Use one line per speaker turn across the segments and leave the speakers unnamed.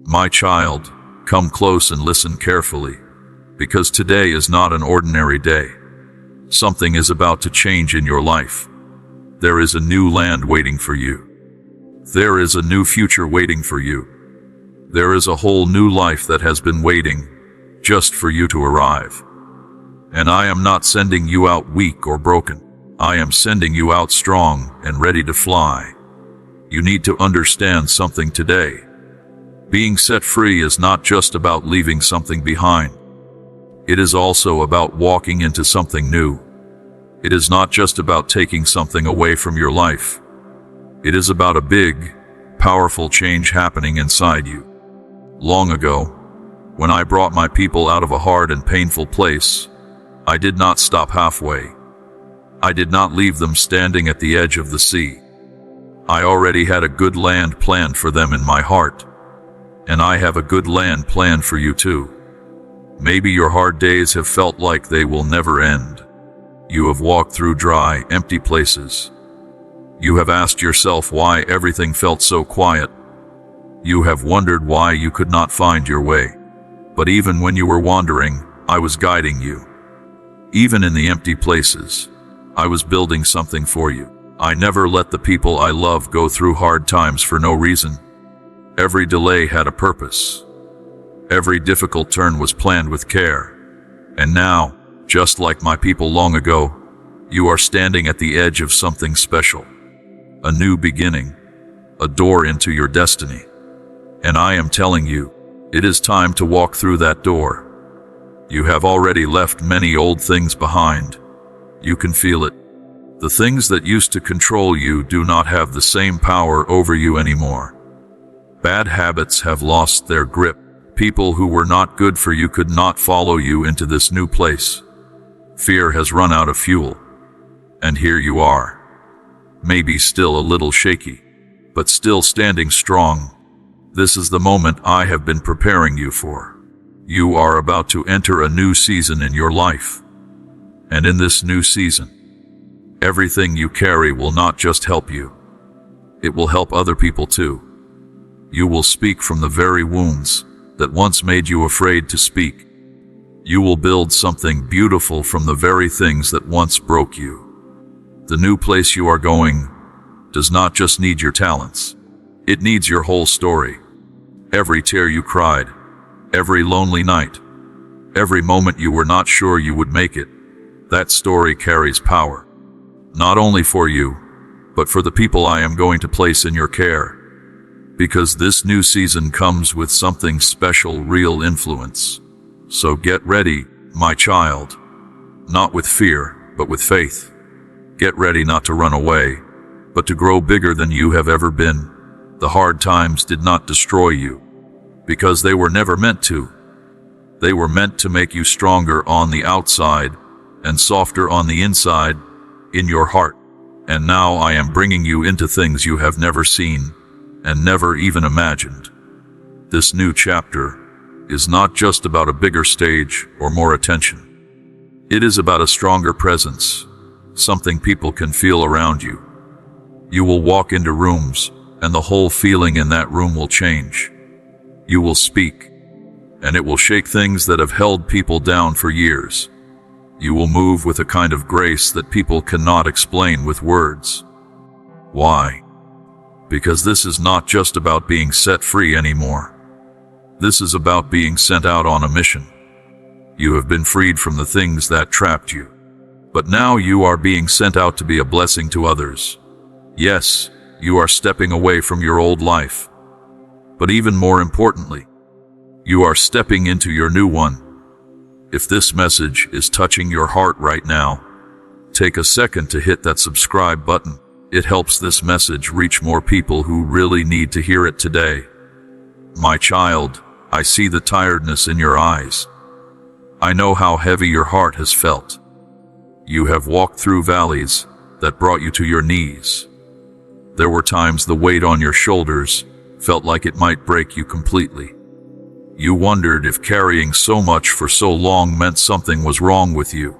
My child, come close and listen carefully, because today is not an ordinary day. Something is about to change in your life. There is a new land waiting for you. There is a new future waiting for you. There is a whole new life that has been waiting just for you to arrive. And I am not sending you out weak or broken. I am sending you out strong and ready to fly. You need to understand something today. Being set free is not just about leaving something behind. It is also about walking into something new. It is not just about taking something away from your life. It is about a big, powerful change happening inside you. Long ago, when I brought my people out of a hard and painful place, I did not stop halfway. I did not leave them standing at the edge of the sea. I already had a good land planned for them in my heart. And I have a good land planned for you too. Maybe your hard days have felt like they will never end. You have walked through dry, empty places. You have asked yourself why everything felt so quiet. You have wondered why you could not find your way. But even when you were wandering, I was guiding you. Even in the empty places, I was building something for you. I never let the people I love go through hard times for no reason. Every delay had a purpose. Every difficult turn was planned with care. And now, just like my people long ago, you are standing at the edge of something special. A new beginning, a door into your destiny. And I am telling you, it is time to walk through that door. You have already left many old things behind. You can feel it. The things that used to control you do not have the same power over you anymore. Bad habits have lost their grip. People who were not good for you could not follow you into this new place. Fear has run out of fuel. And here you are. Maybe still a little shaky, but still standing strong. This is the moment I have been preparing you for. You are about to enter a new season in your life. And in this new season, everything you carry will not just help you. It will help other people too. You will speak from the very wounds that once made you afraid to speak. You will build something beautiful from the very things that once broke you. The new place you are going does not just need your talents. It needs your whole story. Every tear you cried, every lonely night, every moment you were not sure you would make it, that story carries power. Not only for you, but for the people I am going to place in your care. Because this new season comes with something special, real influence. So get ready, my child. Not with fear, but with faith. Get ready not to run away, but to grow bigger than you have ever been. The hard times did not destroy you, because they were never meant to. They were meant to make you stronger on the outside and softer on the inside, in your heart. And now I am bringing you into things you have never seen and never even imagined. This new chapter is not just about a bigger stage or more attention. It is about a stronger presence, something people can feel around you. You will walk into rooms, and the whole feeling in that room will change. You will speak, and it will shake things that have held people down for years. You will move with a kind of grace that people cannot explain with words. Why? Because this is not just about being set free anymore. This is about being sent out on a mission. You have been freed from the things that trapped you. But now you are being sent out to be a blessing to others. Yes, you are stepping away from your old life. But even more importantly, you are stepping into your new one. If this message is touching your heart right now, take a second to hit that subscribe button. It helps this message reach more people who really need to hear it today. My child, I see the tiredness in your eyes. I know how heavy your heart has felt. You have walked through valleys that brought you to your knees. There were times the weight on your shoulders felt like it might break you completely. You wondered if carrying so much for so long meant something was wrong with you.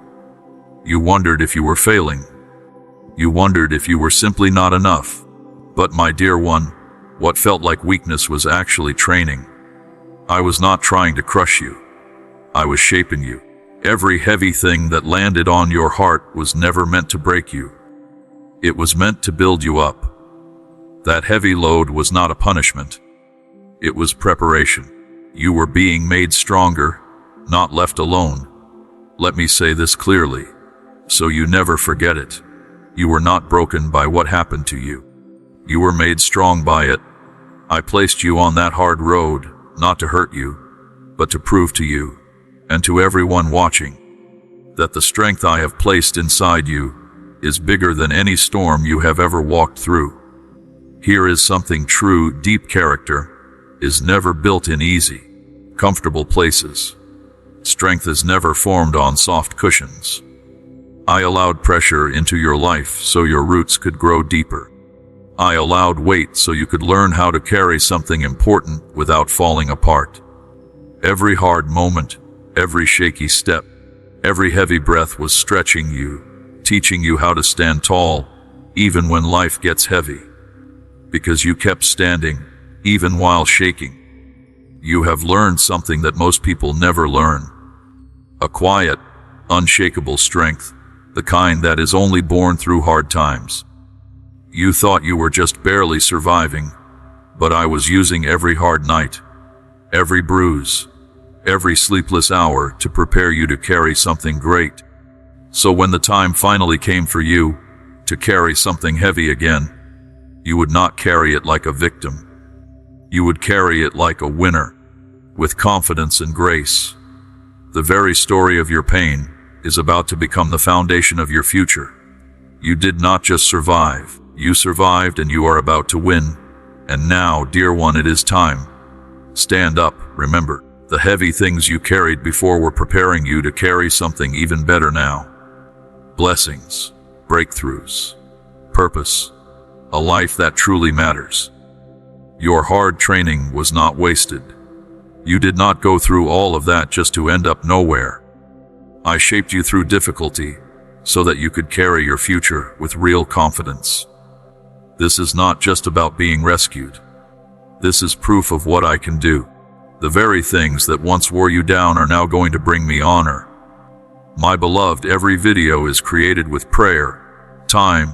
You wondered if you were failing. You wondered if you were simply not enough. But my dear one, what felt like weakness was actually training. I was not trying to crush you. I was shaping you. Every heavy thing that landed on your heart was never meant to break you. It was meant to build you up. That heavy load was not a punishment. It was preparation. You were being made stronger, not left alone. Let me say this clearly, so you never forget it. You were not broken by what happened to you. You were made strong by it. I placed you on that hard road, not to hurt you, but to prove to you, and to everyone watching, that the strength I have placed inside you is bigger than any storm you have ever walked through. Here is something true: deep character is never built in easy, comfortable places. Strength is never formed on soft cushions. I allowed pressure into your life so your roots could grow deeper. I allowed weight so you could learn how to carry something important without falling apart. Every hard moment, every shaky step, every heavy breath was stretching you, teaching you how to stand tall, even when life gets heavy. Because you kept standing, even while shaking. You have learned something that most people never learn. A quiet, unshakable strength, the kind that is only born through hard times. You thought you were just barely surviving, but I was using every hard night, every bruise, every sleepless hour to prepare you to carry something great. So when the time finally came for you to carry something heavy again, you would not carry it like a victim. You would carry it like a winner, with confidence and grace. The very story of your pain is about to become the foundation of your future. You did not just survive. You survived, and you are about to win. And now, dear one, it is time. Stand up. Remember, the heavy things you carried before were preparing you to carry something even better now. Blessings, breakthroughs, purpose, a life that truly matters. Your hard training was not wasted. You did not go through all of that just to end up nowhere. I shaped you through difficulty so that you could carry your future with real confidence. This is not just about being rescued. This is proof of what I can do. The very things that once wore you down are now going to bring me honor. My beloved, every video is created with prayer, time,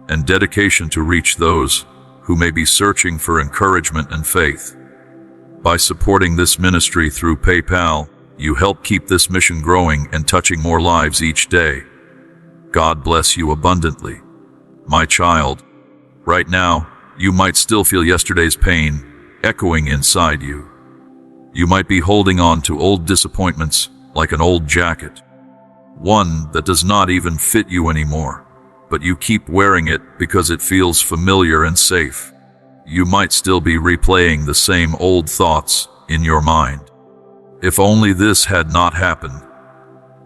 and dedication to reach those who may be searching for encouragement and faith. By supporting this ministry through PayPal, you help keep this mission growing and touching more lives each day. God bless you abundantly. My child, right now, you might still feel yesterday's pain echoing inside you. You might be holding on to old disappointments like an old jacket, one that does not even fit you anymore, but you keep wearing it because it feels familiar and safe. You might still be replaying the same old thoughts in your mind. If only this had not happened.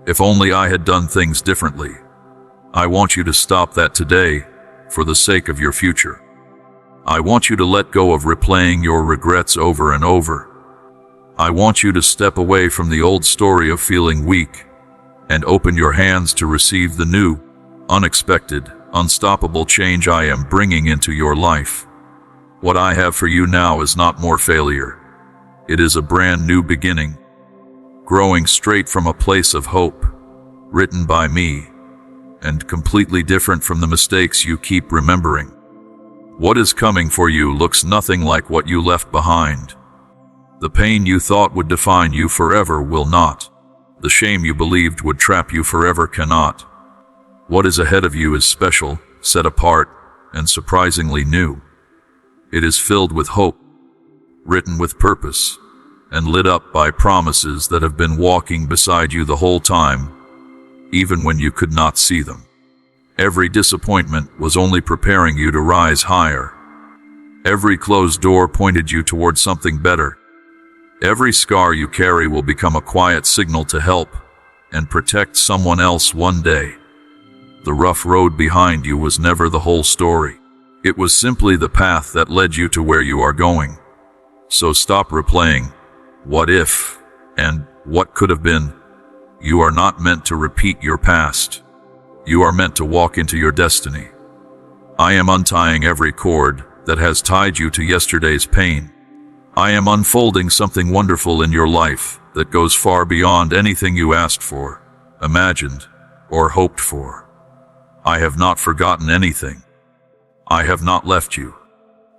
If only I had done things differently. I want you to stop that today for the sake of your future. I want you to let go of replaying your regrets over and over. I want you to step away from the old story of feeling weak and open your hands to receive the new, unexpected, unstoppable change I am bringing into your life. What I have for you now is not more failure. It is a brand new beginning, growing straight from a place of hope, written by me, and completely different from the mistakes you keep remembering. What is coming for you looks nothing like what you left behind. The pain you thought would define you forever will not. The shame you believed would trap you forever cannot. What is ahead of you is special, set apart, and surprisingly new. It is filled with hope, written with purpose, and lit up by promises that have been walking beside you the whole time, even when you could not see them. Every disappointment was only preparing you to rise higher. Every closed door pointed you toward something better. Every scar you carry will become a quiet signal to help and protect someone else one day. The rough road behind you was never the whole story. It was simply the path that led you to where you are going. So stop replaying what if and what could have been. You are not meant to repeat your past. You are meant to walk into your destiny. I am untying every cord that has tied you to yesterday's pain. I am unfolding something wonderful in your life that goes far beyond anything you asked for, imagined, or hoped for. I have not forgotten anything. I have not left you.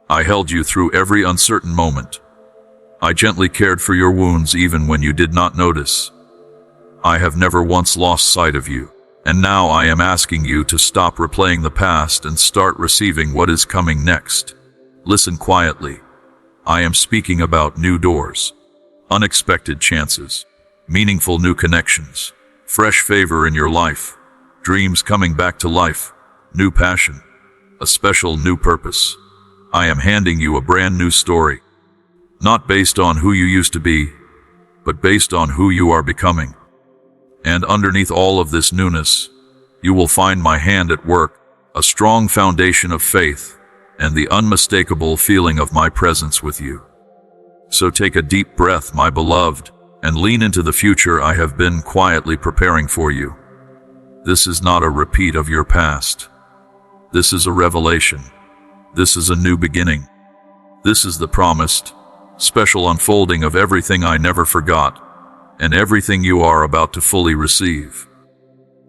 I held you through every uncertain moment. I gently cared for your wounds even when you did not notice. I have never once lost sight of you, and now I am asking you to stop replaying the past and start receiving what is coming next. Listen quietly. I am speaking about new doors, unexpected chances, meaningful new connections, fresh favor in your life, dreams coming back to life, new passion, a special new purpose. I am handing you a brand new story, not based on who you used to be, but based on who you are becoming. And underneath all of this newness, you will find my hand at work, a strong foundation of faith, and the unmistakable feeling of my presence with you. So take a deep breath, my beloved, and lean into the future I have been quietly preparing for you. This is not a repeat of your past. This is a revelation. This is a new beginning. This is the promised, special unfolding of everything I never forgot, and everything you are about to fully receive.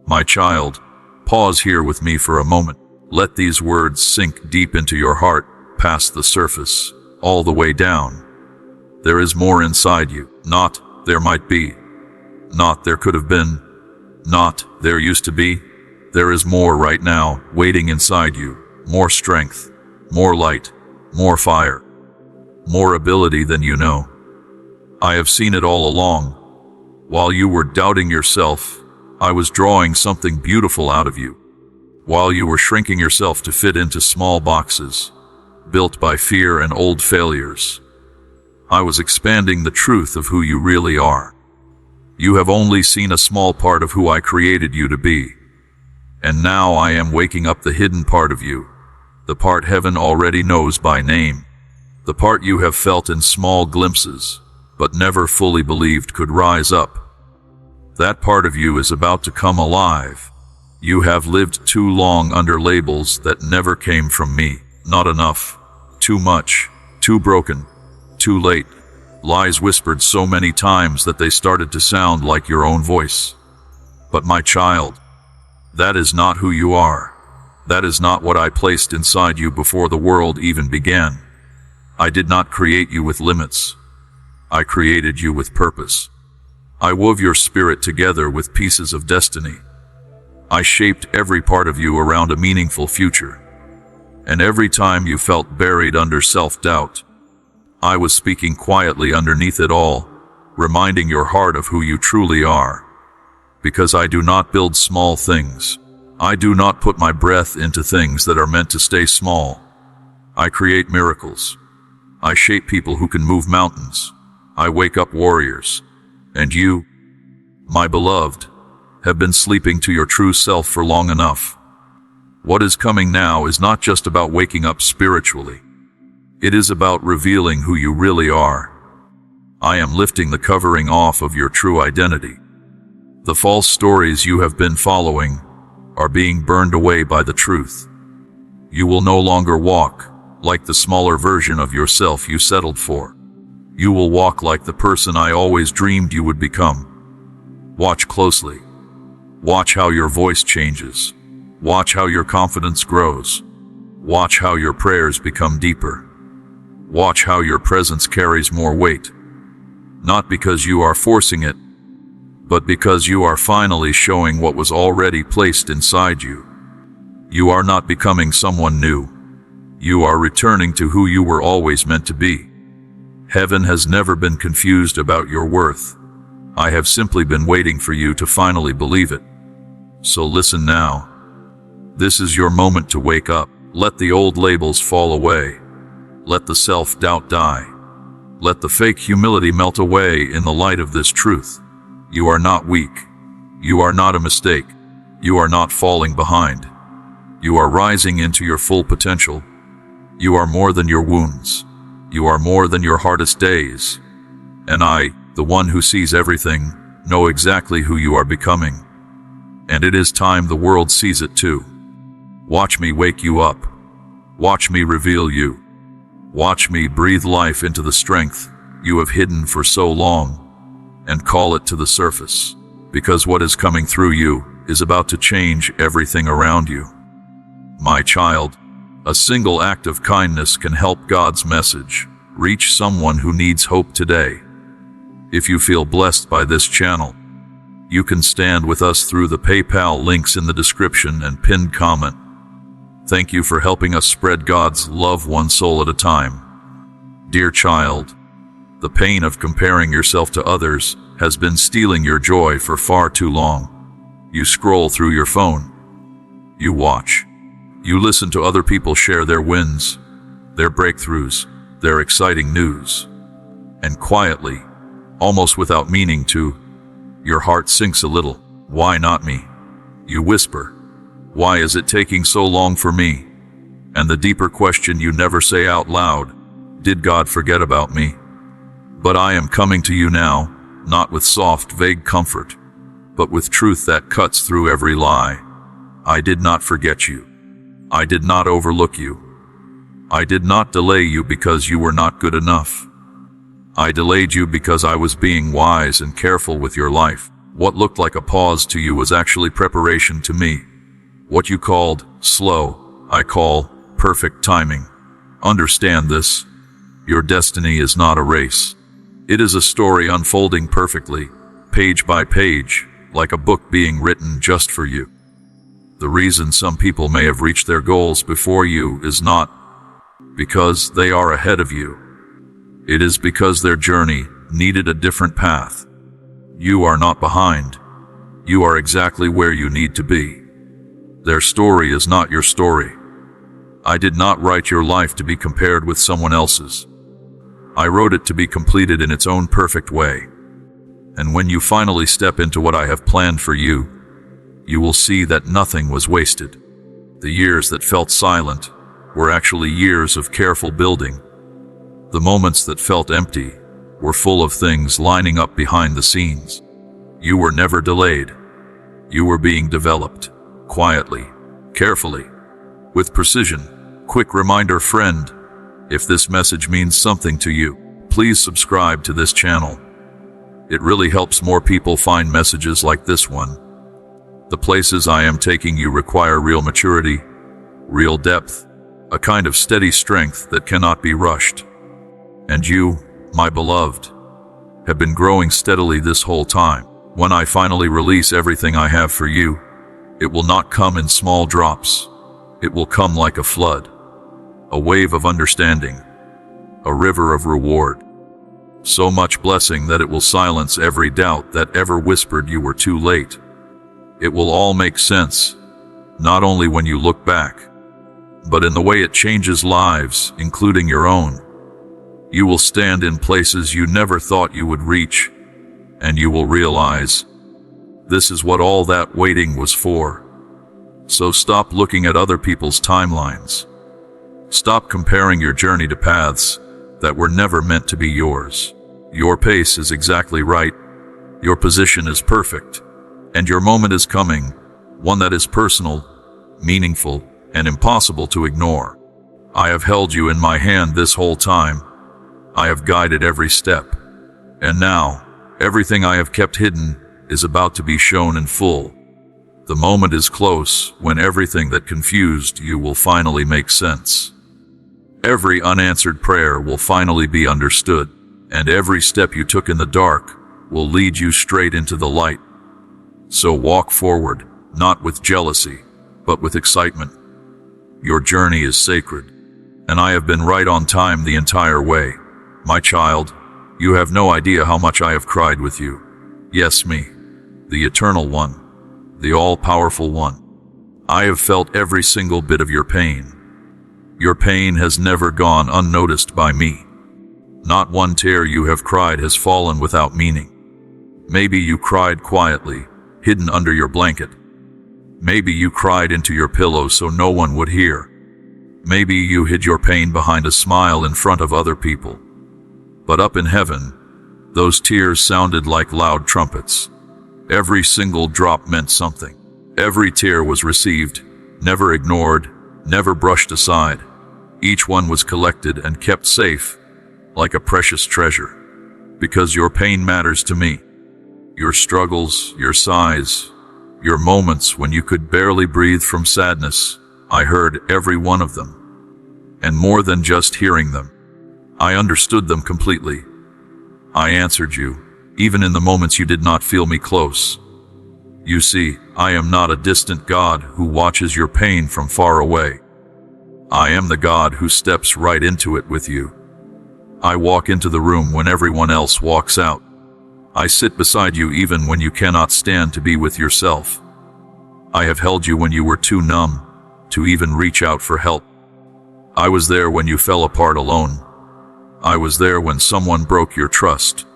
My child, pause here with me for a moment. Let these words sink deep into your heart, past the surface, all the way down. There is more inside you, not there might be, not there could have been, not there used to be. There is more right now, waiting inside you, more strength, more light, more fire, more ability than you know. I have seen it all along. While you were doubting yourself, I was drawing something beautiful out of you. While you were shrinking yourself to fit into small boxes, built by fear and old failures, I was expanding the truth of who you really are. You have only seen a small part of who I created you to be. And now I am waking up the hidden part of you, the part heaven already knows by name, the part you have felt in small glimpses, but never fully believed could rise up. That part of you is about to come alive. You have lived too long under labels that never came from me. Not enough, too much, too broken, too late. Lies whispered so many times that they started to sound like your own voice. But my child, that is not who you are. That is not what I placed inside you before the world even began. I did not create you with limits. I created you with purpose. I wove your spirit together with pieces of destiny. I shaped every part of you around a meaningful future. And every time you felt buried under self-doubt, I was speaking quietly underneath it all, reminding your heart of who you truly are. Because I do not build small things. I do not put my breath into things that are meant to stay small. I create miracles. I shape people who can move mountains. I wake up warriors. And you, my beloved, have been sleeping to your true self for long enough. What is coming now is not just about waking up spiritually. It is about revealing who you really are. I am lifting the covering off of your true identity. The false stories you have been following are being burned away by the truth. You will no longer walk like the smaller version of yourself you settled for. You will walk like the person I always dreamed you would become. Watch closely. Watch how your voice changes. Watch how your confidence grows. Watch how your prayers become deeper. Watch how your presence carries more weight. Not because you are forcing it, but because you are finally showing what was already placed inside you. You are not becoming someone new. You are returning to who you were always meant to be. Heaven has never been confused about your worth. I have simply been waiting for you to finally believe it. So listen now. This is your moment to wake up. Let the old labels fall away. Let the self-doubt die. Let the fake humility melt away in the light of this truth. You are not weak. You are not a mistake. You are not falling behind. You are rising into your full potential. You are more than your wounds. You are more than your hardest days. And I, the one who sees everything, know exactly who you are becoming. And it is time the world sees it too. Watch me wake you up. Watch me reveal you. Watch me breathe life into the strength you have hidden for so long and call it to the surface, because what is coming through you is about to change everything around you. My child, a single act of kindness can help God's message reach someone who needs hope today. If you feel blessed by this channel, you can stand with us through the PayPal links in the description and pinned comment. Thank you for helping us spread God's love one soul at a time. Dear child, the pain of comparing yourself to others has been stealing your joy for far too long. You scroll through your phone. You watch. You listen to other people share their wins, their breakthroughs, their exciting news. And quietly, almost without meaning to, your heart sinks a little. Why not me? You whisper. Why is it taking so long for me? And the deeper question you never say out loud, did God forget about me? But I am coming to you now, not with soft, vague comfort, but with truth that cuts through every lie. I did not forget you. I did not overlook you. I did not delay you because you were not good enough. I delayed you because I was being wise and careful with your life. What looked like a pause to you was actually preparation to me. What you called slow, I call perfect timing. Understand this. Your destiny is not a race. It is a story unfolding perfectly, page by page, like a book being written just for you. The reason some people may have reached their goals before you is not because they are ahead of you. It is because their journey needed a different path. You are not behind. You are exactly where you need to be. Their story is not your story. I did not write your life to be compared with someone else's. I wrote it to be completed in its own perfect way. And when you finally step into what I have planned for you, you will see that nothing was wasted. The years that felt silent were actually years of careful building. The moments that felt empty were full of things lining up behind the scenes. You were never delayed. You were being developed, quietly, carefully, with precision. Quick reminder, friend, if this message means something to you, please subscribe to this channel. It really helps more people find messages like this one. The places I am taking you require real maturity, real depth, a kind of steady strength that cannot be rushed. And you, my beloved, have been growing steadily this whole time. When I finally release everything I have for you, it will not come in small drops. It will come like a flood, a wave of understanding, a river of reward. So much blessing that it will silence every doubt that ever whispered you were too late. It will all make sense, not only when you look back, but in the way it changes lives, including your own. You will stand in places you never thought you would reach, and you will realize this is what all that waiting was for. So stop looking at other people's timelines. Stop comparing your journey to paths that were never meant to be yours. Your pace is exactly right. Your position is perfect. And your moment is coming, one that is personal, meaningful, and impossible to ignore. I have held you in my hand this whole time. I have guided every step. And now, everything I have kept hidden is about to be shown in full. The moment is close when everything that confused you will finally make sense. Every unanswered prayer will finally be understood, and every step you took in the dark will lead you straight into the light. So walk forward, not with jealousy, but with excitement. Your journey is sacred, and I have been right on time the entire way. My child, you have no idea how much I have cried with you. Yes, me, the Eternal One, the All-Powerful One. I have felt every single bit of your pain. Your pain has never gone unnoticed by me. Not one tear you have cried has fallen without meaning. Maybe you cried quietly, hidden under your blanket. Maybe you cried into your pillow so no one would hear. Maybe you hid your pain behind a smile in front of other people. But up in heaven, those tears sounded like loud trumpets. Every single drop meant something. Every tear was received, never ignored, never brushed aside. Each one was collected and kept safe, like a precious treasure. Because your pain matters to me. Your struggles, your sighs, your moments when you could barely breathe from sadness, I heard every one of them. And more than just hearing them, I understood them completely. I answered you, even in the moments you did not feel me close. You see, I am not a distant God who watches your pain from far away. I am the God who steps right into it with you. I walk into the room when everyone else walks out. I sit beside you even when you cannot stand to be with yourself. I have held you when you were too numb to even reach out for help. I was there when you fell apart alone. I was there when someone broke your trust.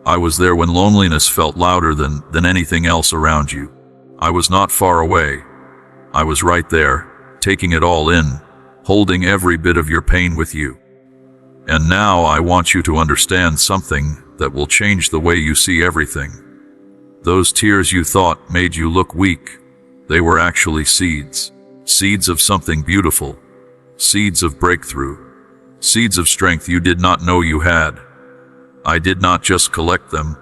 I was there when loneliness felt louder than anything else around you. I was not far away. I was right there, taking it all in, holding every bit of your pain with you. And now I want you to understand something that will change the way you see everything. Those tears you thought made you look weak, they were actually seeds. Seeds of something beautiful. Seeds of breakthrough. Seeds of strength you did not know you had. I did not just collect them.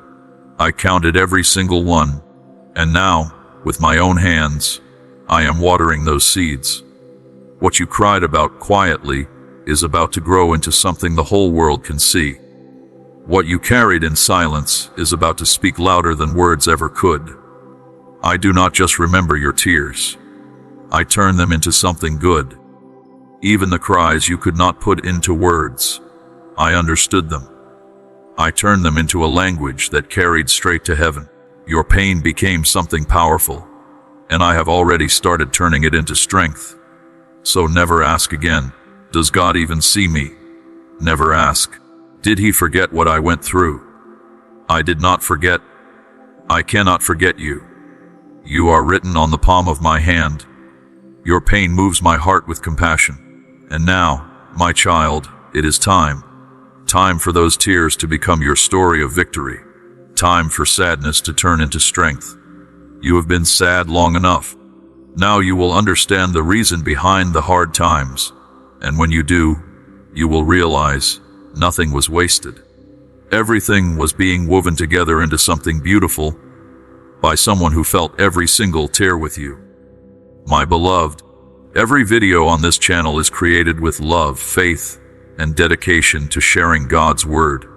I counted every single one. And now, with my own hands, I am watering those seeds. What you cried about quietly is about to grow into something the whole world can see. What you carried in silence is about to speak louder than words ever could. I do not just remember your tears. I turn them into something good. Even the cries you could not put into words, I understood them. I turned them into a language that carried straight to heaven. Your pain became something powerful, and I have already started turning it into strength. So never ask again, does God even see me? Never ask, did he forget what I went through? I did not forget. I cannot forget you. You are written on the palm of my hand. Your pain moves my heart with compassion. And now, my child, it is time. Time for those tears to become your story of victory. Time for sadness to turn into strength. You have been sad long enough. Now you will understand the reason behind the hard times. And when you do, you will realize nothing was wasted. Everything was being woven together into something beautiful by someone who felt every single tear with you. My beloved, every video on this channel is created with love, faith, and dedication to sharing God's Word.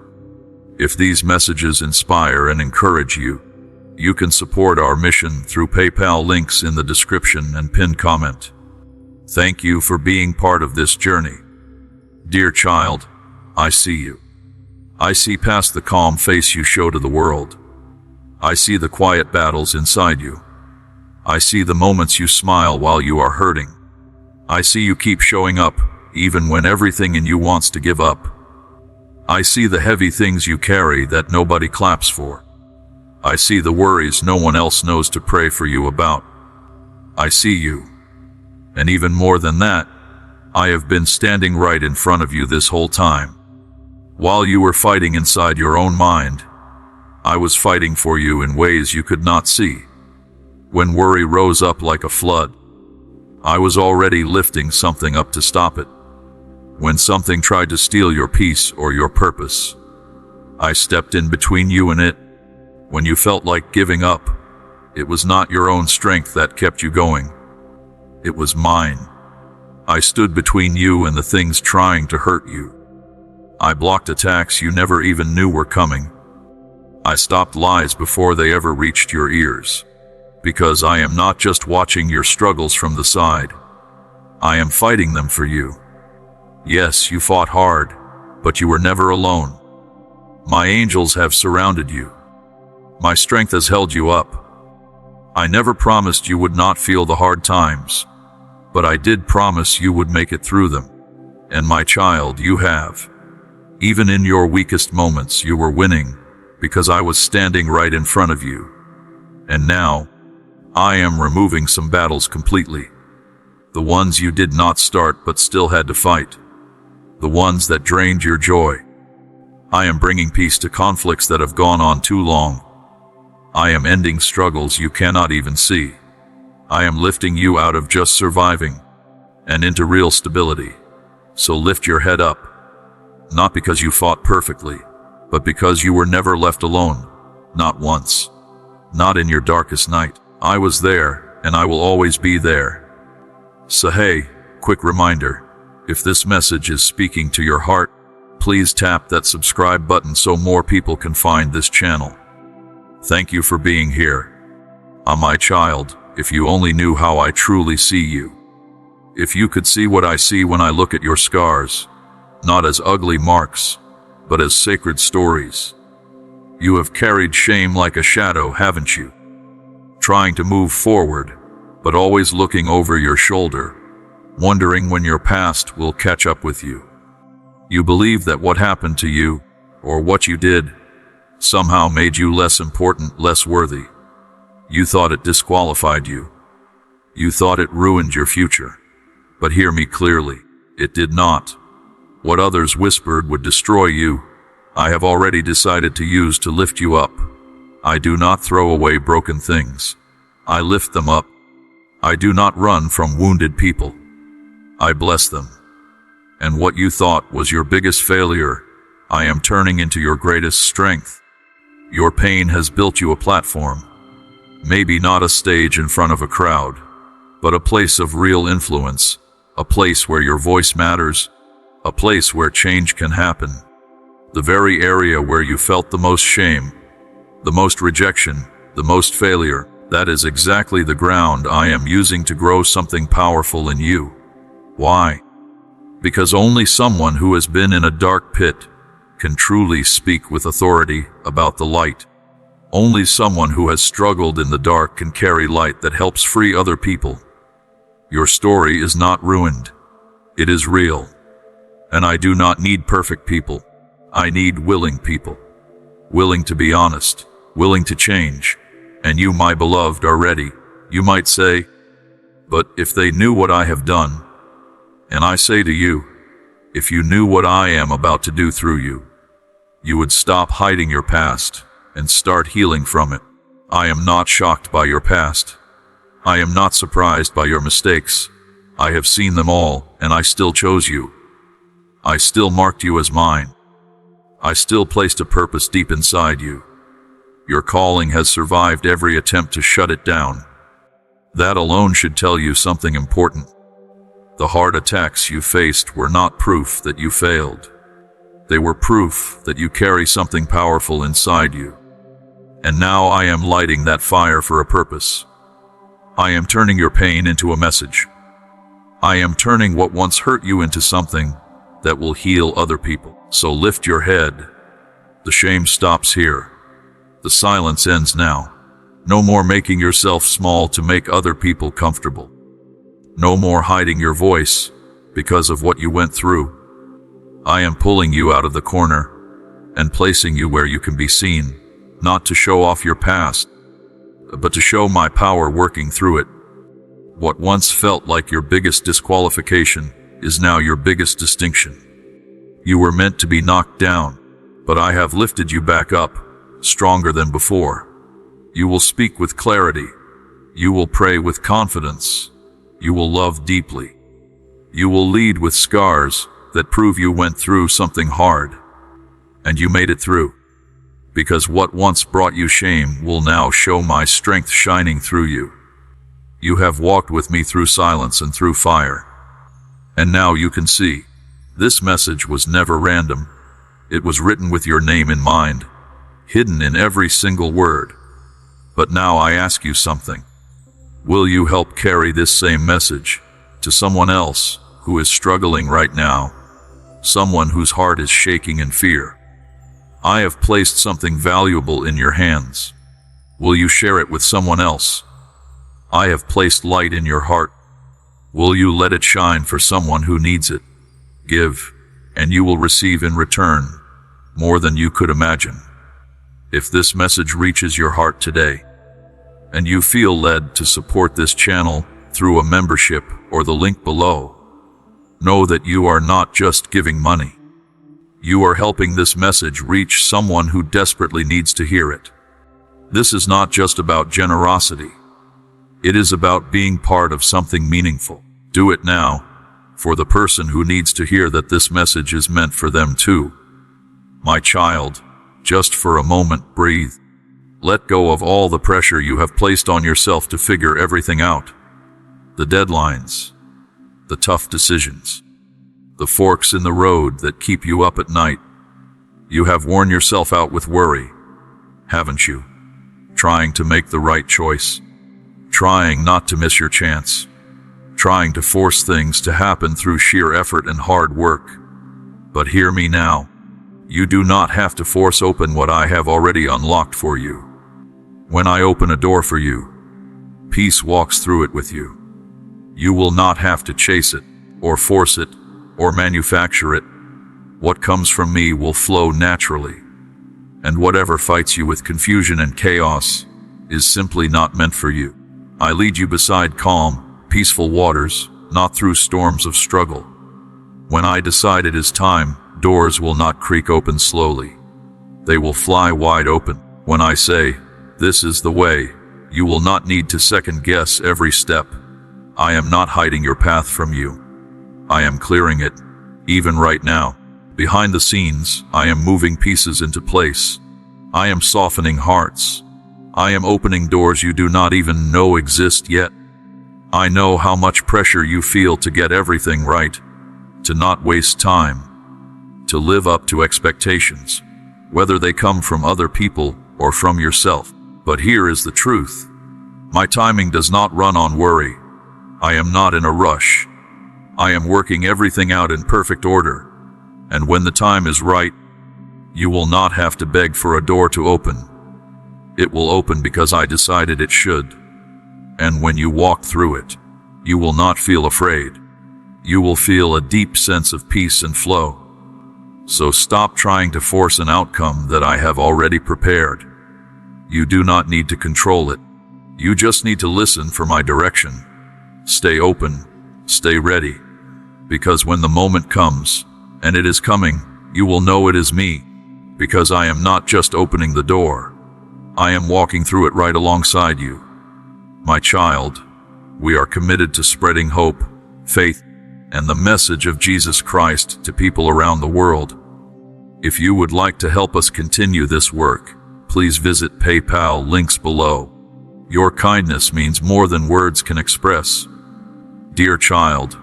If these messages inspire and encourage you, you can support our mission through PayPal links in the description and pinned comment. Thank you for being part of this journey. Dear child, I see you. I see past the calm face you show to the world. I see the quiet battles inside you. I see the moments you smile while you are hurting. I see you keep showing up, even when everything in you wants to give up. I see the heavy things you carry that nobody claps for. I see the worries no one else knows to pray for you about. I see you. And even more than that, I have been standing right in front of you this whole time. While you were fighting inside your own mind, I was fighting for you in ways you could not see. When worry rose up like a flood, I was already lifting something up to stop it. When something tried to steal your peace or your purpose, I stepped in between you and it. When you felt like giving up, it was not your own strength that kept you going. It was mine. I stood between you and the things trying to hurt you. I blocked attacks you never even knew were coming. I stopped lies before they ever reached your ears. Because I am not just watching your struggles from the side. I am fighting them for you. Yes, you fought hard, but you were never alone. My angels have surrounded you. My strength has held you up. I never promised you would not feel the hard times, but I did promise you would make it through them. And my child, you have. Even in your weakest moments, you were winning, because I was standing right in front of you. And now, I am removing some battles completely. The ones you did not start but still had to fight. The ones that drained your joy. I am bringing peace to conflicts that have gone on too long. I am ending struggles you cannot even see. I am lifting you out of just surviving and into real stability. So lift your head up, not because you fought perfectly, but because you were never left alone. Not once. Not in your darkest night. I was there, and I will always be there. So hey, quick reminder, if this message is speaking to your heart, please tap that subscribe button so more people can find this channel. Thank you for being here. My child, if you only knew how I truly see you. If you could see what I see when I look at your scars, not as ugly marks, but as sacred stories. You have carried shame like a shadow, haven't you? Trying to move forward, but always looking over your shoulder, wondering when your past will catch up with you. You believe that what happened to you, or what you did, somehow made you less important, less worthy. You thought it disqualified you. You thought it ruined your future. But hear me clearly, it did not. What others whispered would destroy you, I have already decided to use to lift you up. I do not throw away broken things. I lift them up. I do not run from wounded people. I bless them. And what you thought was your biggest failure, I am turning into your greatest strength. Your pain has built you a platform. Maybe not a stage in front of a crowd, but a place of real influence, a place where your voice matters, a place where change can happen. The very area where you felt the most shame, the most rejection, the most failure, that is exactly the ground I am using to grow something powerful in you. Why? Because only someone who has been in a dark pit can truly speak with authority about the light. Only someone who has struggled in the dark can carry light that helps free other people. Your story is not ruined. It is real. And I do not need perfect people. I need willing people. Willing to be honest. Willing to change. And you, my beloved, are ready. You might say, but if they knew what I have done. And I say to you, if you knew what I am about to do through you, you would stop hiding your past and start healing from it. I am not shocked by your past. I am not surprised by your mistakes. I have seen them all, and I still chose you. I still marked you as mine. I still placed a purpose deep inside you. Your calling has survived every attempt to shut it down. That alone should tell you something important. The hard attacks you faced were not proof that you failed. They were proof that you carry something powerful inside you. And now I am lighting that fire for a purpose. I am turning your pain into a message. I am turning what once hurt you into something that will heal other people. So lift your head. The shame stops here. The silence ends now. No more making yourself small to make other people comfortable. No more hiding your voice because of what you went through. I am pulling you out of the corner and placing you where you can be seen, not to show off your past, but to show my power working through it. What once felt like your biggest disqualification is now your biggest distinction. You were meant to be knocked down, but I have lifted you back up, stronger than before. You will speak with clarity. You will pray with confidence. You will love deeply. You will lead with scars that prove you went through something hard. And you made it through. Because what once brought you shame will now show my strength shining through you. You have walked with me through silence and through fire. And now you can see. This message was never random. It was written with your name in mind, hidden in every single word. But now I ask you something. Will you help carry this same message to someone else who is struggling right now? Someone whose heart is shaking in fear. I have placed something valuable in your hands. Will you share it with someone else? I have placed light in your heart. Will you let it shine for someone who needs it? Give, and you will receive in return more than you could imagine. If this message reaches your heart today, and you feel led to support this channel through a membership or the link below, know that you are not just giving money. You are helping this message reach someone who desperately needs to hear it. This is not just about generosity. It is about being part of something meaningful. Do it now. for the person who needs to hear that this message is meant for them too. My child, just for a moment, breathe. Let go of all the pressure you have placed on yourself to figure everything out. The deadlines, the tough decisions, the forks in the road that keep you up at night. You have worn yourself out with worry, haven't you? Trying to make the right choice, trying not to miss your chance, trying to force things to happen through sheer effort and hard work. But hear me now. You do not have to force open what I have already unlocked for you. When I open a door for you, peace walks through it with you. You will not have to chase it, or force it, or manufacture it. What comes from me will flow naturally. And whatever fights you with confusion and chaos is simply not meant for you. I lead you beside calm, peaceful waters, not through storms of struggle. When I decide it is time, doors will not creak open slowly. They will fly wide open. When I say, this is the way, you will not need to second guess every step. I am not hiding your path from you. I am clearing it, even right now. Behind the scenes, I am moving pieces into place. I am softening hearts. I am opening doors you do not even know exist yet. I know how much pressure you feel to get everything right, to not waste time, to live up to expectations, whether they come from other people or from yourself. But here is the truth. My timing does not run on worry. I am not in a rush. I am working everything out in perfect order. And when the time is right, you will not have to beg for a door to open. It will open because I decided it should. And when you walk through it, you will not feel afraid. You will feel a deep sense of peace and flow. So stop trying to force an outcome that I have already prepared. You do not need to control it. You just need to listen for my direction. Stay open, stay ready, because when the moment comes, and it is coming, you will know it is me, because I am not just opening the door. I am walking through it right alongside you. My child, we are committed to spreading hope, faith, and the message of Jesus Christ to people around the world. If you would like to help us continue this work, please visit PayPal links below. Your kindness means more than words can express. Dear child,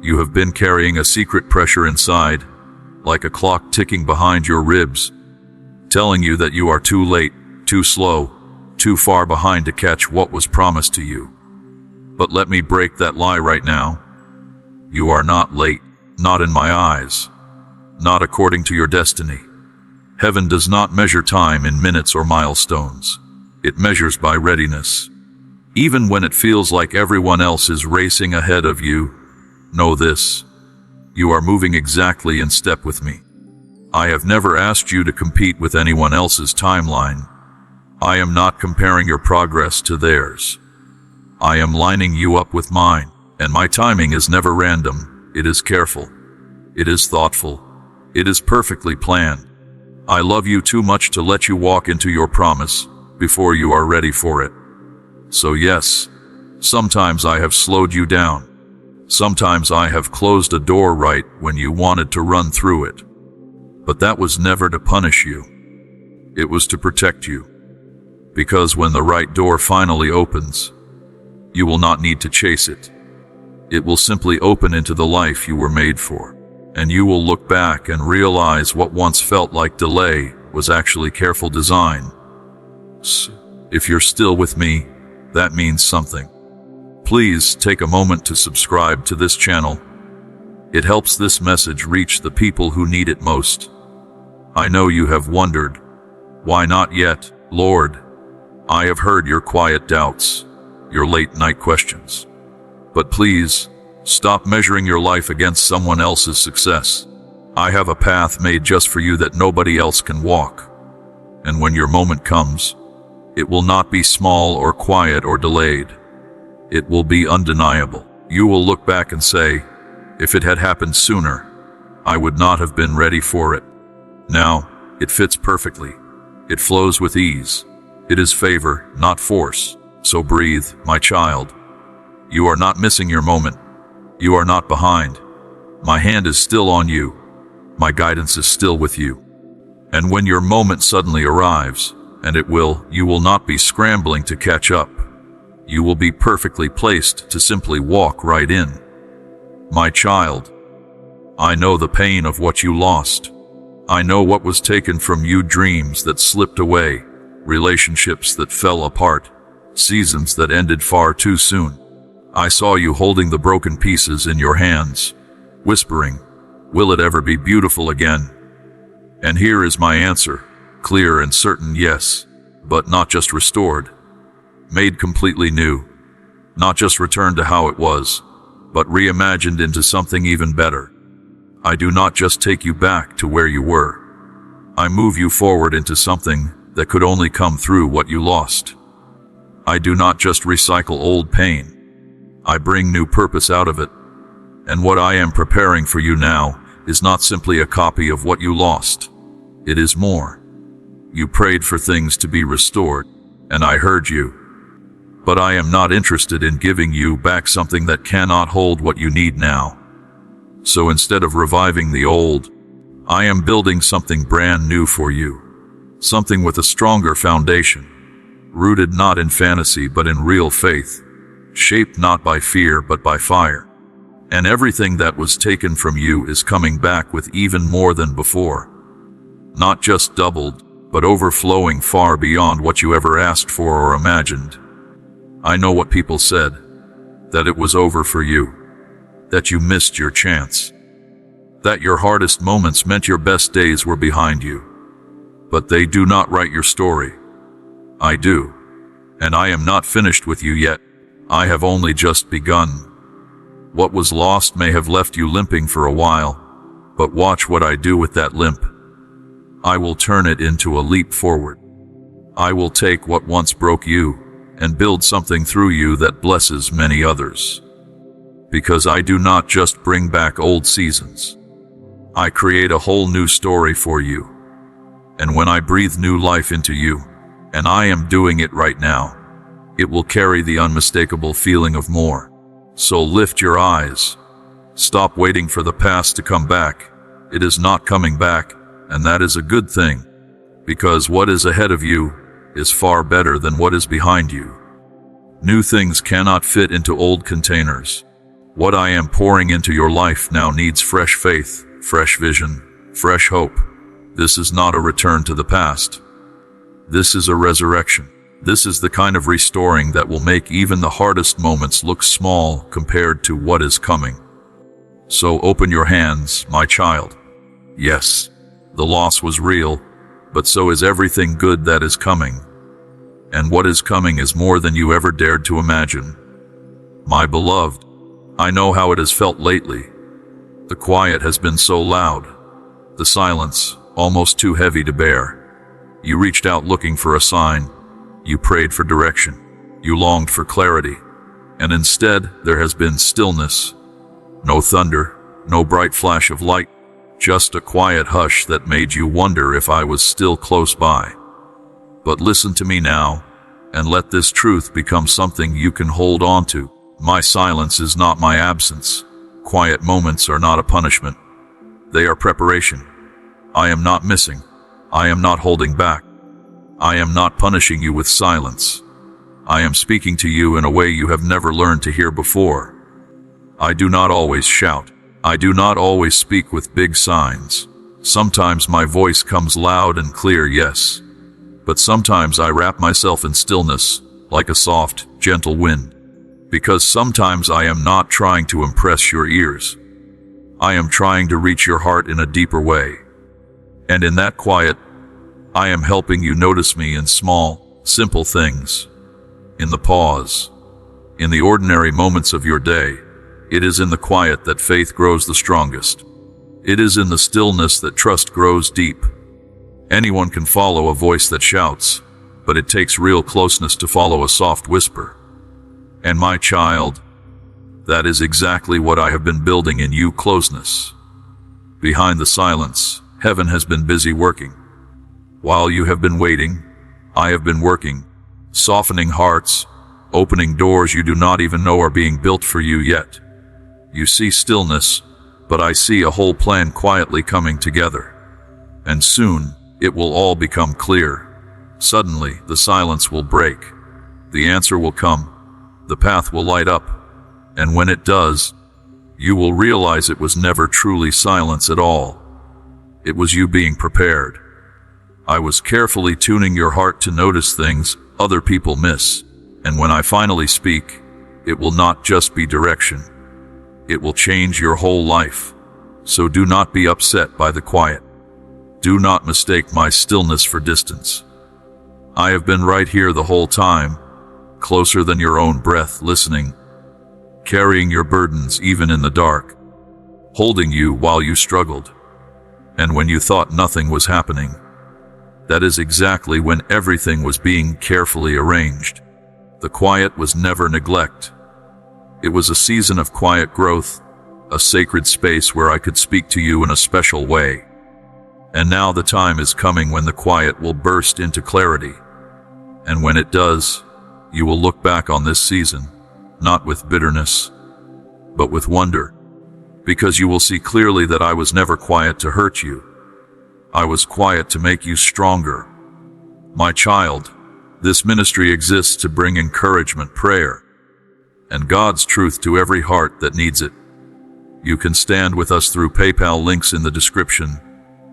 you have been carrying a secret pressure inside, like a clock ticking behind your ribs, telling you that you are too late, too slow, too far behind to catch what was promised to you. But let me break that lie right now. You are not late, not in my eyes, not according to your destiny. Heaven does not measure time in minutes or milestones. It measures by readiness. Even when it feels like everyone else is racing ahead of you, know this: you are moving exactly in step with me. I have never asked you to compete with anyone else's timeline. I am not comparing your progress to theirs. I am lining you up with mine, and my timing is never random. It is careful. It is thoughtful. It is perfectly planned. I love you too much to let you walk into your promise before you are ready for it. So yes, sometimes I have slowed you down. Sometimes I have closed a door right when you wanted to run through it. But that was never to punish you. It was to protect you. Because when the right door finally opens, you will not need to chase it. It will simply open into the life you were made for. And you will look back and realize what once felt like delay was actually careful design. If you're still with me, that means something. Please take a moment to subscribe to this channel. It helps this message reach the people who need it most. I know you have wondered, why not yet, Lord? I have heard your quiet doubts, your late night questions. But please, stop measuring your life against someone else's success. I have a path made just for you that nobody else can walk. And when your moment comes, it will not be small or quiet or delayed. It will be undeniable. You will look back and say, if it had happened sooner, I would not have been ready for it. Now, it fits perfectly. It flows with ease. It is favor, not force. So breathe, my child. You are not missing your moment. You are not behind. My hand is still on you. My guidance is still with you. And when your moment suddenly arrives, and it will, you will not be scrambling to catch up. You will be perfectly placed to simply walk right in. My child, I know the pain of what you lost. I know what was taken from you, dreams that slipped away, relationships that fell apart, seasons that ended far too soon. I saw you holding the broken pieces in your hands, whispering, "Will it ever be beautiful again?" And here is my answer, clear and certain: yes, but not just restored. Made completely new. Not just returned to how it was, but reimagined into something even better. I do not just take you back to where you were. I move you forward into something that could only come through what you lost. I do not just recycle old pain. I bring new purpose out of it. And what I am preparing for you now is not simply a copy of what you lost. It is more. You prayed for things to be restored, and I heard you. But I am not interested in giving you back something that cannot hold what you need now. So instead of reviving the old, I am building something brand new for you. Something with a stronger foundation, rooted not in fantasy but in real faith, shaped not by fear but by fire. And everything that was taken from you is coming back with even more than before. Not just doubled, but overflowing far beyond what you ever asked for or imagined. I know what people said, that it was over for you, that you missed your chance, that your hardest moments meant your best days were behind you. But they do not write your story. I do. And I am not finished with you yet. I have only just begun. What was lost may have left you limping for a while, but watch what I do with that limp. I will turn it into a leap forward. I will take what once broke you and build something through you that blesses many others. Because I do not just bring back old seasons. I create a whole new story for you. And when I breathe new life into you, and I am doing it right now, it will carry the unmistakable feeling of more. So lift your eyes. Stop waiting for the past to come back. It is not coming back, and that is a good thing. Because what is ahead of you is far better than what is behind you. New things cannot fit into old containers. What I am pouring into your life now needs fresh faith, fresh vision, fresh hope. This is not a return to the past. This is a resurrection. This is the kind of restoring that will make even the hardest moments look small compared to what is coming. So open your hands, my child. Yes, the loss was real, but so is everything good that is coming. And what is coming is more than you ever dared to imagine. My beloved, I know how it has felt lately. The quiet has been so loud. The silence, almost too heavy to bear. You reached out looking for a sign. You prayed for direction. You longed for clarity. And instead, there has been stillness. No thunder, no bright flash of light, just a quiet hush that made you wonder if I was still close by. But listen to me now, and let this truth become something you can hold on to. My silence is not my absence. Quiet moments are not a punishment. They are preparation. I am not missing. I am not holding back. I am not punishing you with silence. I am speaking to you in a way you have never learned to hear before. I do not always shout. I do not always speak with big signs. Sometimes my voice comes loud and clear, yes. But sometimes I wrap myself in stillness, like a soft, gentle wind. Because sometimes I am not trying to impress your ears. I am trying to reach your heart in a deeper way. And in that quiet, I am helping you notice me in small, simple things. In the pause. In the ordinary moments of your day. It is in the quiet that faith grows the strongest. It is in the stillness that trust grows deep. Anyone can follow a voice that shouts, but it takes real closeness to follow a soft whisper. And my child, that is exactly what I have been building in you, closeness. Behind the silence, heaven has been busy working. While you have been waiting, I have been working, softening hearts, opening doors you do not even know are being built for you yet. You see stillness, but I see a whole plan quietly coming together. And soon, it will all become clear. Suddenly, the silence will break. The answer will come. The path will light up. And when it does, you will realize it was never truly silence at all. It was you being prepared. I was carefully tuning your heart to notice things other people miss. And when I finally speak, it will not just be direction. It will change your whole life. So do not be upset by the quiet. Do not mistake my stillness for distance. I have been right here the whole time, closer than your own breath, listening, carrying your burdens even in the dark, holding you while you struggled. And when you thought nothing was happening, that is exactly when everything was being carefully arranged. The quiet was never neglect. It was a season of quiet growth, a sacred space where I could speak to you in a special way. And now the time is coming when the quiet will burst into clarity. And when it does, you will look back on this season, not with bitterness, but with wonder, because you will see clearly that I was never quiet to hurt you. I was quiet to make you stronger. My child, this ministry exists to bring encouragement, prayer, and God's truth to every heart that needs it. You can stand with us through PayPal, links in the description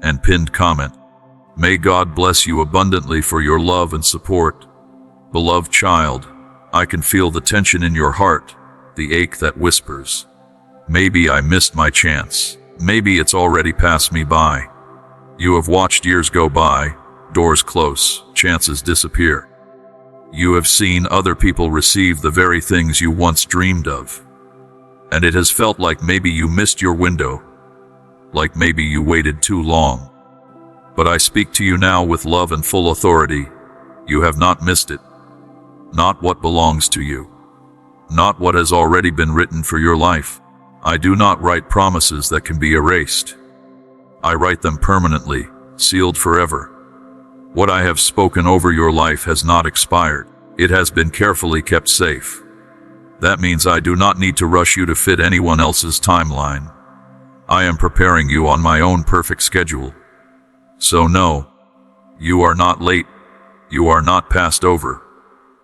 and pinned comment. May God bless you abundantly for your love and support. Beloved child, I can feel the tension in your heart, the ache that whispers, maybe I missed my chance. Maybe it's already passed me by. You have watched years go by, doors close, chances disappear. You have seen other people receive the very things you once dreamed of. And it has felt like maybe you missed your window, like maybe you waited too long. But I speak to you now with love and full authority. You have not missed it. Not what belongs to you. Not what has already been written for your life. I do not write promises that can be erased. I write them permanently, sealed forever. What I have spoken over your life has not expired. It has been carefully kept safe. That means I do not need to rush you to fit anyone else's timeline. I am preparing you on my own perfect schedule. So no, you are not late. You are not passed over.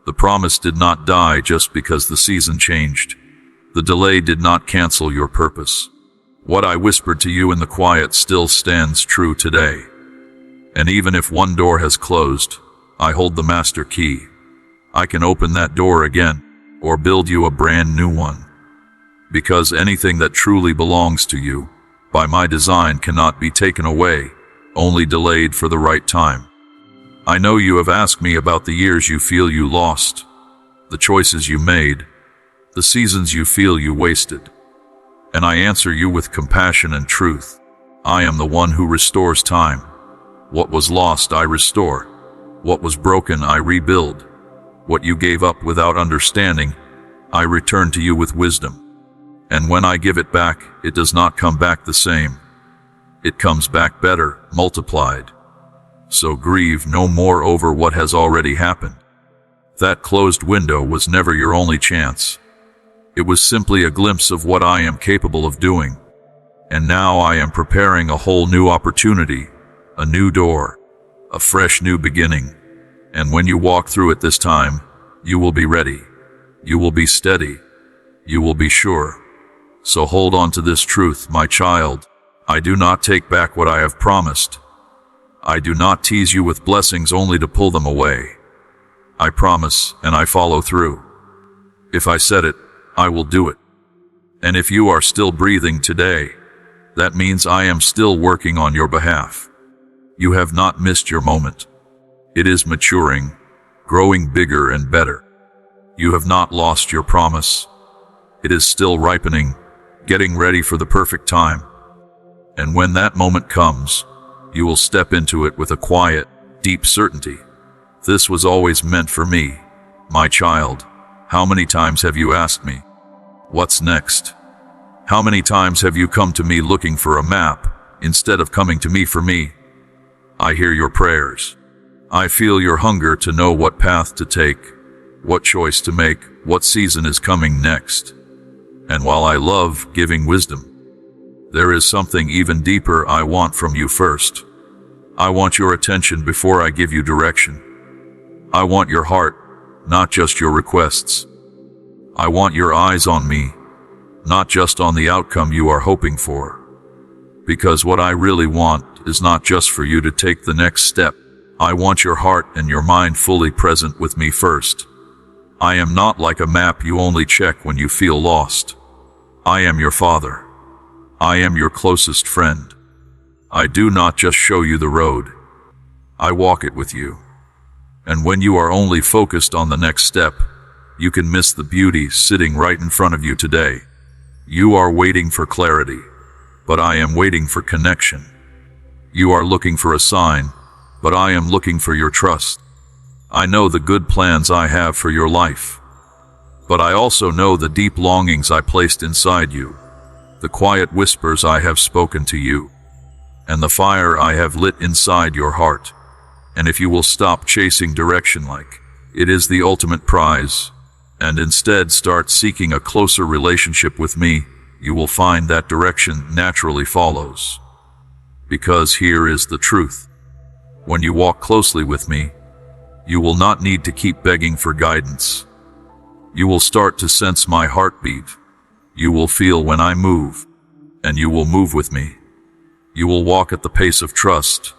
The promise did not die just because the season changed. The delay did not cancel your purpose. What I whispered to you in the quiet still stands true today. And even if one door has closed, I hold the master key. I can open that door again, or build you a brand new one. Because anything that truly belongs to you, by my design, cannot be taken away, only delayed for the right time. I know you have asked me about the years you feel you lost, the choices you made, the seasons you feel you wasted. And I answer you with compassion and truth. I am the one who restores time. What was lost, I restore. What was broken, I rebuild. What you gave up without understanding, I return to you with wisdom. And when I give it back, it does not come back the same. It comes back better, multiplied. So grieve no more over what has already happened. That closed window was never your only chance. It was simply a glimpse of what I am capable of doing. And now I am preparing a whole new opportunity, a new door, a fresh new beginning. And when you walk through it this time, you will be ready. You will be steady. You will be sure. So hold on to this truth, my child. I do not take back what I have promised. I do not tease you with blessings only to pull them away. I promise, and I follow through. If I said it, I will do it. And if you are still breathing today, that means I am still working on your behalf. You have not missed your moment. It is maturing, growing bigger and better. You have not lost your promise. It is still ripening, getting ready for the perfect time. And when that moment comes, you will step into it with a quiet, deep certainty. This was always meant for me, my child. How many times have you asked me, what's next? How many times have you come to me looking for a map, instead of coming to me for me? I hear your prayers. I feel your hunger to know what path to take, what choice to make, what season is coming next. And while I love giving wisdom, There is something even deeper I want from you first. I want your attention before I give you direction. I want your heart, not just your requests. I want your eyes on me, not just on the outcome you are hoping for. Because what I really want is not just for you to take the next step. I want your heart and your mind fully present with me first. I am not like a map you only check when you feel lost. I am your father. I am your closest friend. I do not just show you the road. I walk it with you. And when you are only focused on the next step, you can miss the beauty sitting right in front of you today. You are waiting for clarity, but I am waiting for connection. You are looking for a sign, but I am looking for your trust. I know the good plans I have for your life, but I also know the deep longings I placed inside you, the quiet whispers I have spoken to you, and the fire I have lit inside your heart. And if you will stop chasing direction like it is the ultimate prize, and instead start seeking a closer relationship with me, you will find that direction naturally follows. Because here is the truth. When you walk closely with me, you will not need to keep begging for guidance. You will start to sense my heartbeat. You will feel when I move, and you will move with me. You will walk at the pace of trust,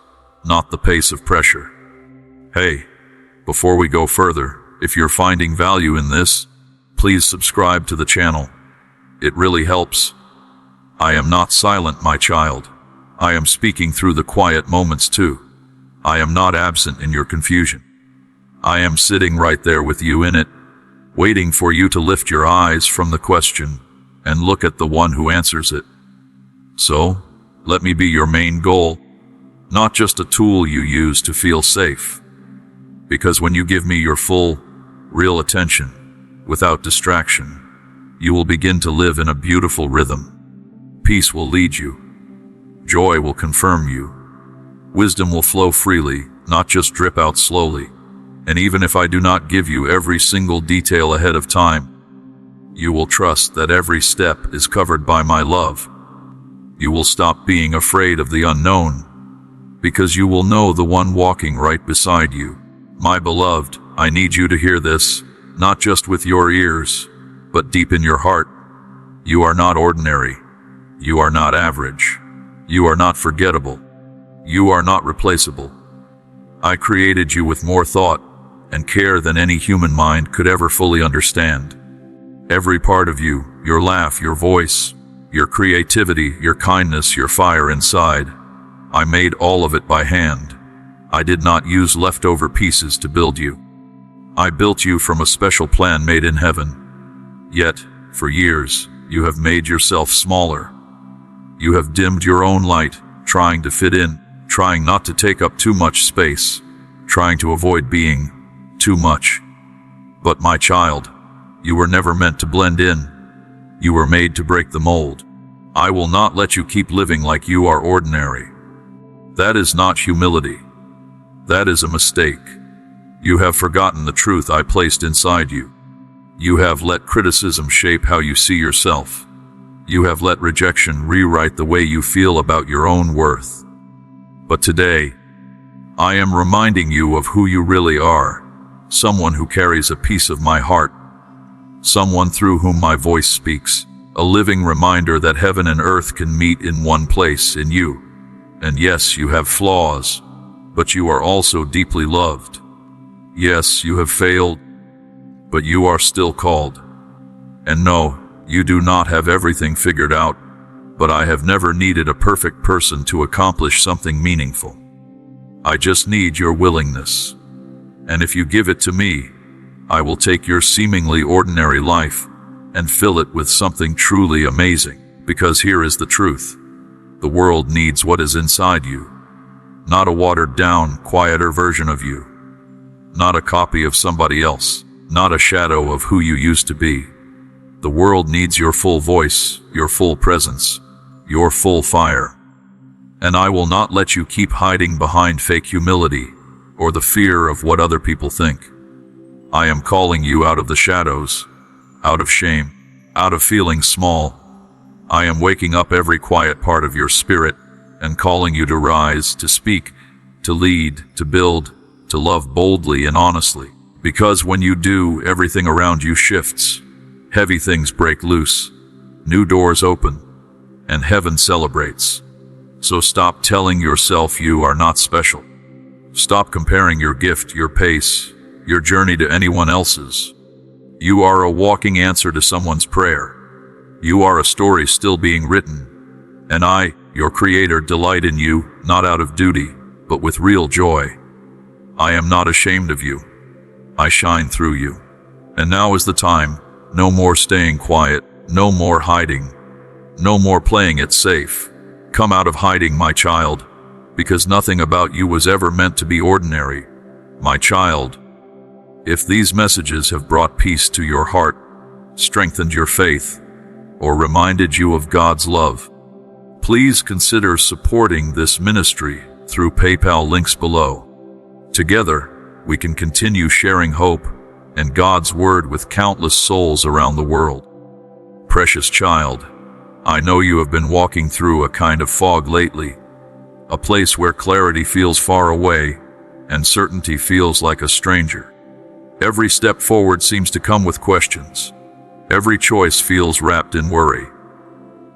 not the pace of pressure. Hey, before we go further, if you're finding value in this, please subscribe to the channel. It really helps. I am not silent, my child. I am speaking through the quiet moments too. I am not absent in your confusion. I am sitting right there with you in it, waiting for you to lift your eyes from the question and look at the one who answers it. So, let me be your main goal, not just a tool you use to feel safe. Because when you give me your full, real attention, without distraction, you will begin to live in a beautiful rhythm. Peace will lead you. Joy will confirm you. Wisdom will flow freely, not just drip out slowly. And even if I do not give you every single detail ahead of time, you will trust that every step is covered by my love. You will stop being afraid of the unknown, because you will know the one walking right beside you. My beloved, I need you to hear this, not just with your ears, but deep in your heart. You are not ordinary. You are not average. You are not forgettable. You are not replaceable. I created you with more thought and care than any human mind could ever fully understand. Every part of you, your laugh, your voice, your creativity, your kindness, your fire inside, I made all of it by hand. I did not use leftover pieces to build you. I built you from a special plan made in heaven. Yet, for years, you have made yourself smaller. You have dimmed your own light, trying to fit in, trying not to take up too much space, trying to avoid being too much. But my child, you were never meant to blend in. You were made to break the mold. I will not let you keep living like you are ordinary. That is not humility. That is a mistake. You have forgotten the truth I placed inside you. You have let criticism shape how you see yourself. You have let rejection rewrite the way you feel about your own worth. But today, I am reminding you of who you really are, someone who carries a piece of my heart, someone through whom my voice speaks, a living reminder that heaven and earth can meet in one place in you. And yes, you have flaws, but you are also deeply loved. Yes, you have failed, but you are still called. And no, you do not have everything figured out, but I have never needed a perfect person to accomplish something meaningful. I just need your willingness. And if you give it to me, I will take your seemingly ordinary life and fill it with something truly amazing. Because here is the truth. The world needs what is inside you. Not a watered-down, quieter version of you. Not a copy of somebody else. Not a shadow of who you used to be. The world needs your full voice, your full presence, your full fire. And I will not let you keep hiding behind fake humility or the fear of what other people think. I am calling you out of the shadows, out of shame, out of feeling small. I am waking up every quiet part of your spirit and calling you to rise, to speak, to lead, to build, to love boldly and honestly. Because when you do, everything around you shifts. Heavy things break loose, new doors open, and heaven celebrates. So stop telling yourself you are not special. Stop comparing your gift, your pace, your journey to anyone else's. You are a walking answer to someone's prayer. You are a story still being written. And I, your creator, delight in you, not out of duty, but with real joy. I am not ashamed of you. I shine through you. And now is the time. No more staying quiet, no more hiding, no more playing it safe. Come out of hiding, my child, because nothing about you was ever meant to be ordinary. My child, if these messages have brought peace to your heart, strengthened your faith, or reminded you of God's love, please consider supporting this ministry through PayPal links below. Together, we can continue sharing hope and God's word with countless souls around the world. Precious child, I know you have been walking through a kind of fog lately, a place where clarity feels far away and certainty feels like a stranger. Every step forward seems to come with questions. Every choice feels wrapped in worry.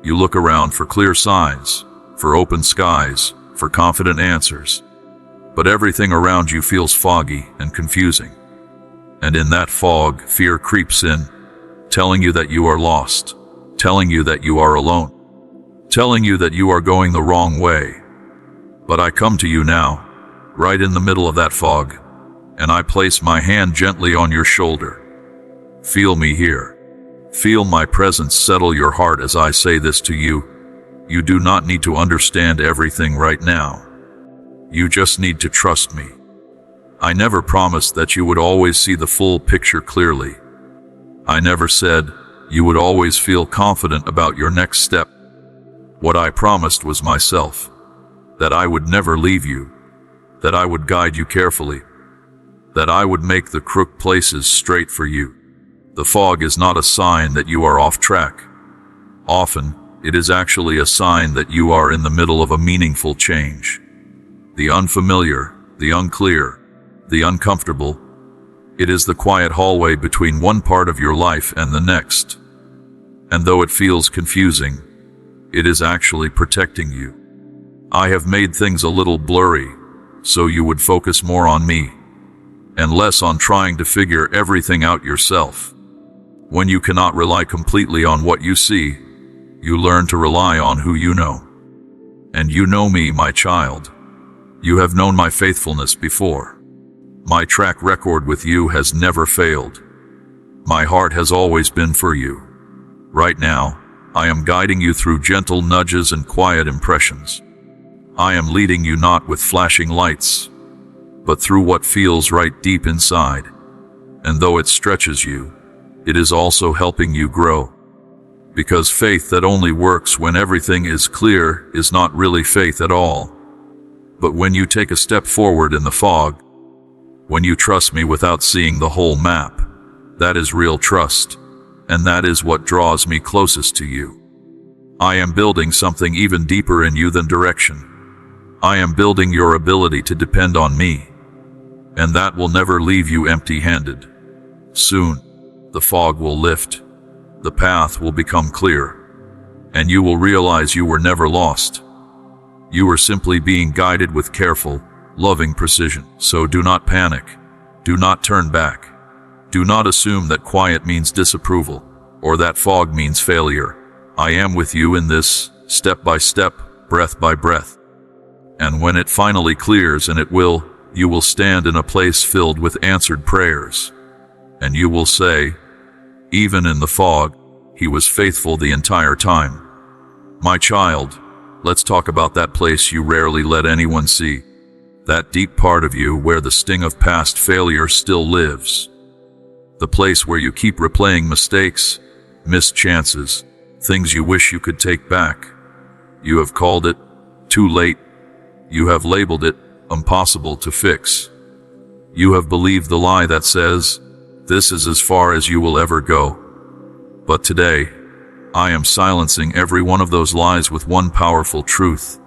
You look around for clear signs, for open skies, for confident answers. But everything around you feels foggy and confusing. And in that fog, fear creeps in, telling you that you are lost, telling you that you are alone, telling you that you are going the wrong way. But I come to you now, right in the middle of that fog, and I place my hand gently on your shoulder. Feel me here. Feel my presence settle your heart as I say this to you. You do not need to understand everything right now. You just need to trust me. I never promised that you would always see the full picture clearly. I never said you would always feel confident about your next step. What I promised was myself, that I would never leave you, that I would guide you carefully, that I would make the crooked places straight for you. The fog is not a sign that you are off track. Often, it is actually a sign that you are in the middle of a meaningful change. The unfamiliar, the unclear, the uncomfortable. It is the quiet hallway between one part of your life and the next. And though it feels confusing, it is actually protecting you. I have made things a little blurry, so you would focus more on me, and less on trying to figure everything out yourself. When you cannot rely completely on what you see, you learn to rely on who you know. And you know me, my child. You have known my faithfulness before. My track record with you has never failed. My heart has always been for you. Right now, I am guiding you through gentle nudges and quiet impressions. I am leading you not with flashing lights, but through what feels right deep inside. And though it stretches you, it is also helping you grow. Because faith that only works when everything is clear is not really faith at all. But when you take a step forward in the fog, when you trust me without seeing the whole map, that is real trust, and that is what draws me closest to you. I am building something even deeper in you than direction. I am building your ability to depend on me, and that will never leave you empty-handed. Soon, the fog will lift, the path will become clear, and you will realize you were never lost. You were simply being guided with careful, loving precision. So do not panic. Do not turn back. Do not assume that quiet means disapproval, or that fog means failure. I am with you in this, step by step, breath by breath. And when it finally clears, and it will, you will stand in a place filled with answered prayers. And you will say, even in the fog, he was faithful the entire time. My child, let's talk about that place you rarely let anyone see. That deep part of you where the sting of past failure still lives. The place where you keep replaying mistakes, missed chances, things you wish you could take back. You have called it too late. You have labeled it impossible to fix. You have believed the lie that says, this is as far as you will ever go. But today, I am silencing every one of those lies with one powerful truth.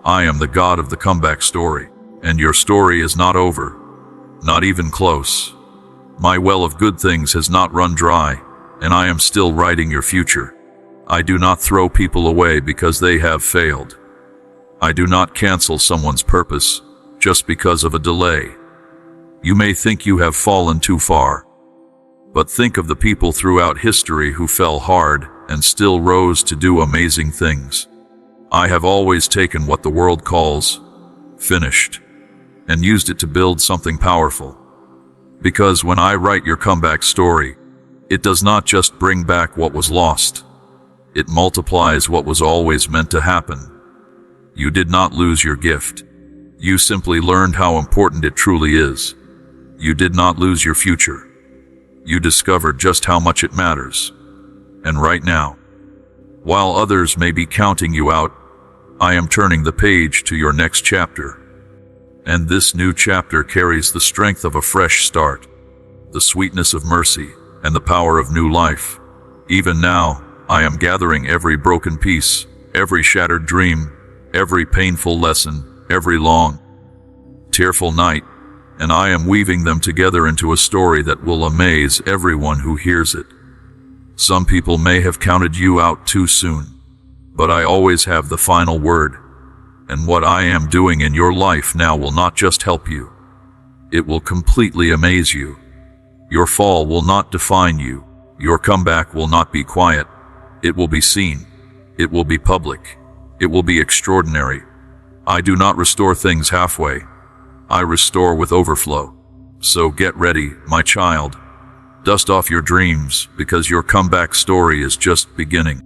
I am the God of the comeback story, and your story is not over. Not even close. My well of good things has not run dry, and I am still writing your future. I do not throw people away because they have failed. I do not cancel someone's purpose just because of a delay. You may think you have fallen too far, but think of the people throughout history who fell hard and still rose to do amazing things. I have always taken what the world calls finished and used it to build something powerful. Because when I write your comeback story, it does not just bring back what was lost. It multiplies what was always meant to happen. You did not lose your gift. You simply learned how important it truly is. You did not lose your future. You discovered just how much it matters. And right now, while others may be counting you out, I am turning the page to your next chapter. And this new chapter carries the strength of a fresh start, the sweetness of mercy, and the power of new life. Even now, I am gathering every broken piece, every shattered dream, every painful lesson, every long, tearful night, and I am weaving them together into a story that will amaze everyone who hears it. Some people may have counted you out too soon, but I always have the final word. And what I am doing in your life now will not just help you. It will completely amaze you. Your fall will not define you. Your comeback will not be quiet. It will be seen. It will be public. It will be extraordinary. I do not restore things halfway. I restore with overflow. So get ready, my child. Dust off your dreams, because your comeback story is just beginning.